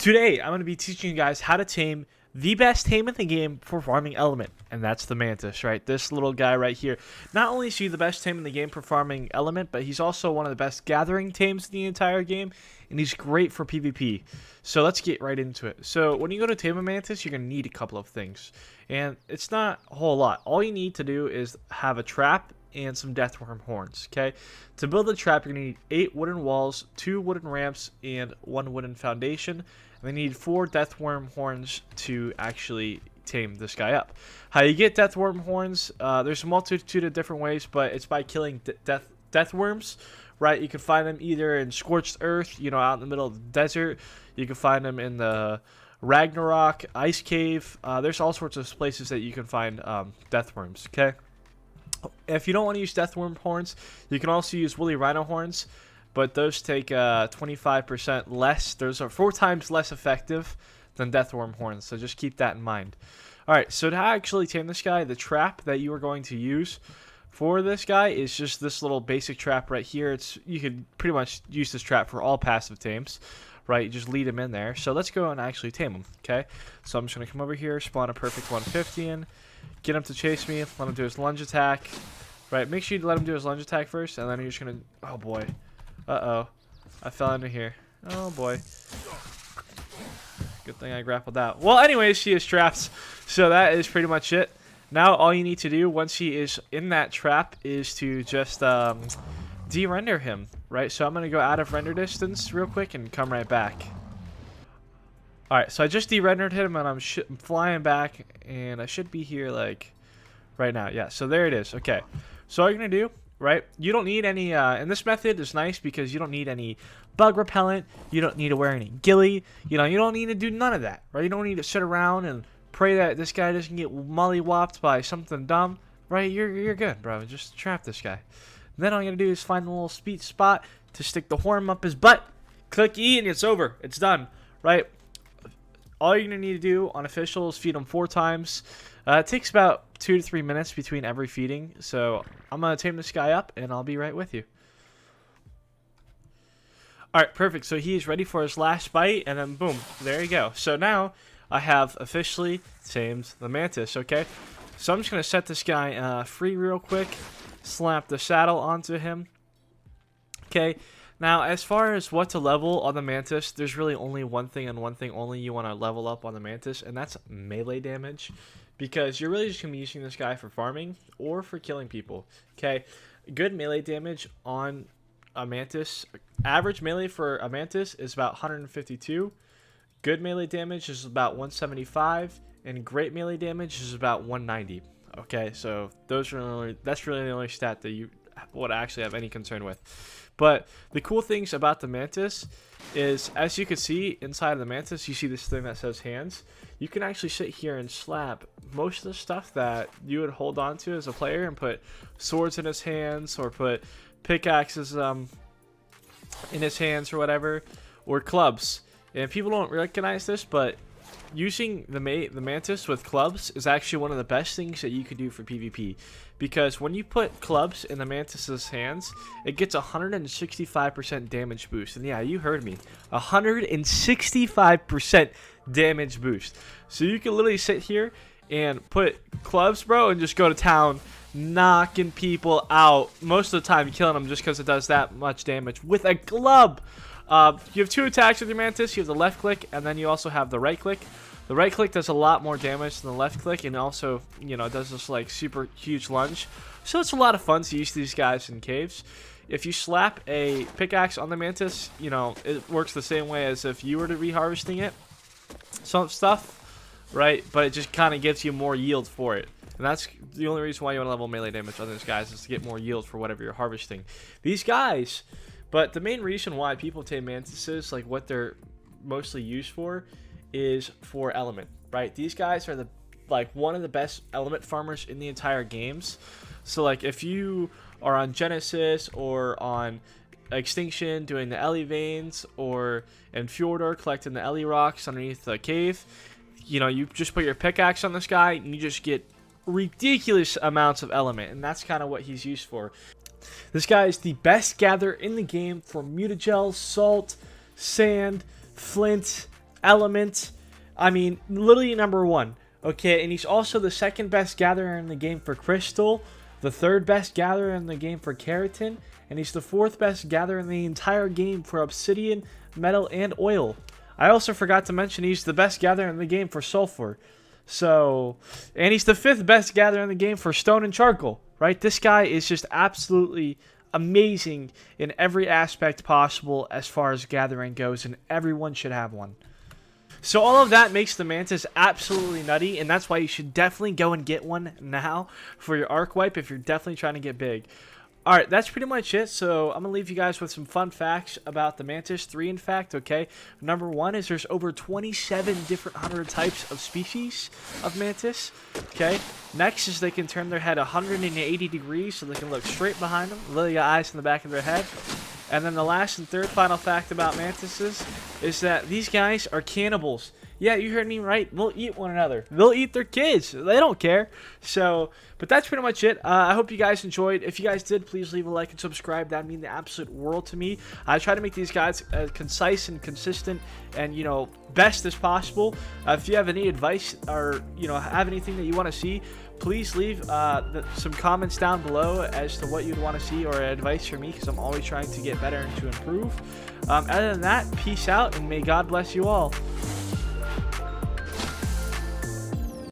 Today, I'm going to be teaching you guys how to tame the best tame in the game for farming element, and that's the mantis, right? This little guy right here. Not only is he the best tame in the game for farming element, but he's also one of the best gathering tames in the entire game, and he's great for PvP. So let's get right into it. So when you go to tame a mantis, you're going to need a couple of things, and it's not a whole lot. All you need to do is have a trap and some deathworm horns. Okay, to build the trap, you're gonna need 8 wooden walls, 2 wooden ramps, and 1 wooden foundation. And they need 4 deathworm horns to actually tame this guy up. How you get deathworm horns? There's a multitude of different ways, but it's by killing deathworms. Right, you can find them either in scorched earth, out in the middle of the desert. You can find them in the Ragnarok ice cave. There's all sorts of places that you can find deathworms. Okay. If you don't want to use deathworm horns, you can also use woolly rhino horns, but those take 25% less. Those are 4 times less effective than deathworm horns, so just keep that in mind. Alright, so to actually tame this guy, the trap that you are going to use for this guy is just this little basic trap right here. You could pretty much use this trap for all passive tames, right? You just lead him in there. So let's go and actually tame him, okay? So I'm just going to come over here, spawn a perfect 150 in. Get him to chase me, let him do his lunge attack. Right, make sure you let him do his lunge attack first, and then you're just gonna... Oh boy. Uh-oh. I fell into here. Oh boy. Good thing I grappled out. Well, anyways, he is trapped. So that is pretty much it. Now all you need to do once he is in that trap is to just de-render him. Right, so I'm gonna go out of render distance real quick and come right back. Alright, so I just de-rendered him and I'm flying back, and I should be here like right now. Yeah, so there it is. Okay, so all you're going to do, right, you don't need any, and this method is nice because you don't need any bug repellent, you don't need to wear any ghillie, you don't need to do none of that, right? You don't need to sit around and pray that this guy doesn't get mollywopped by something dumb, right? You're good, bro. Just trap this guy. Then all you got to do is find the little sweet spot to stick the horn up his butt, click E, and it's over. It's done, right? All you're going to need to do on official is feed them 4 times. It takes about 2 to 3 minutes between every feeding. So I'm going to tame this guy up, and I'll be right with you. Alright, perfect. So he is ready for his last bite, and then boom, there you go. So now I have officially tamed the mantis, okay? So I'm just going to set this guy free real quick. Slap the saddle onto him. Okay. Now, as far as what to level on the mantis, there's really only one thing and one thing only you want to level up on the mantis, and that's melee damage, because you're really just going to be using this guy for farming or for killing people. Okay, good melee damage on a mantis, average melee for a mantis is about 152, good melee damage is about 175, and great melee damage is about 190. Okay, so that's really the only stat that you would actually have any concern with. But the cool things about the mantis is, as you can see inside of the mantis, you see this thing that says hands. You can actually sit here and slap most of the stuff that you would hold on to as a player and put swords in his hands, or put pickaxes in his hands or whatever, or clubs. And people don't recognize this, but using the mantis with clubs is actually one of the best things that you could do for PvP, because when you put clubs in the mantis's hands, it gets 165% damage boost. And yeah, you heard me, 165% damage boost. So you can literally sit here and put clubs, bro, and just go to town knocking people out. Most of the time killing them just because it does that much damage with a club. You have 2 attacks with your mantis. You have the left click, and then you also have the right click. The right click does a lot more damage than the left click, and also, it does this like super huge lunge. So it's a lot of fun to use these guys in caves. If you slap a pickaxe on the mantis, it works the same way as if you were to reharvesting it. Some stuff, right? But it just kind of gives you more yield for it. And that's the only reason why you want to level melee damage on these guys, is to get more yield for whatever you're harvesting. These guys... But the main reason why people tame mantises, like what they're mostly used for, is for element, right? These guys are one of the best element farmers in the entire games. So like if you are on Genesis or on Extinction doing the Ellie veins, or in Fjordor collecting the Ellie rocks underneath the cave, you just put your pickaxe on this guy and you just get ridiculous amounts of element, and that's kind of what he's used for. This guy is the best gatherer in the game for mutagel, salt, sand, flint, element. I mean, literally number 1. Okay, and he's also the second best gatherer in the game for crystal, the third best gatherer in the game for keratin, and he's the fourth best gatherer in the entire game for obsidian, metal, and oil. I also forgot to mention he's the best gatherer in the game for sulfur. So, and he's the fifth best gatherer in the game for stone and charcoal, right? This guy is just absolutely amazing in every aspect possible as far as gathering goes, and everyone should have one. So all of that makes the mantis absolutely nutty, and that's why you should definitely go and get one now for your arc wipe if you're definitely trying to get big. Alright, that's pretty much it. So I'm going to leave you guys with some fun facts about the mantis. 3, in fact, okay? Number 1 is there's over 27 different hundred types of species of mantis, okay? Next is they can turn their head 180 degrees so they can look straight behind them. Literally got eyes in the back of their head. And then the last and third final fact about mantises is that these guys are cannibals. Yeah, you heard me right. They'll eat one another. They'll eat their kids. They don't care. So, but that's pretty much it. I hope you guys enjoyed. If you guys did, please leave a like and subscribe. That'd mean the absolute world to me. I try to make these guys as concise and consistent and, you know, best as possible. If you have any advice or, you know, have anything that you want to see, please leave some comments down below as to what you'd want to see or advice from me, because I'm always trying to get better and to improve. Other than that, peace out, and may God bless you all.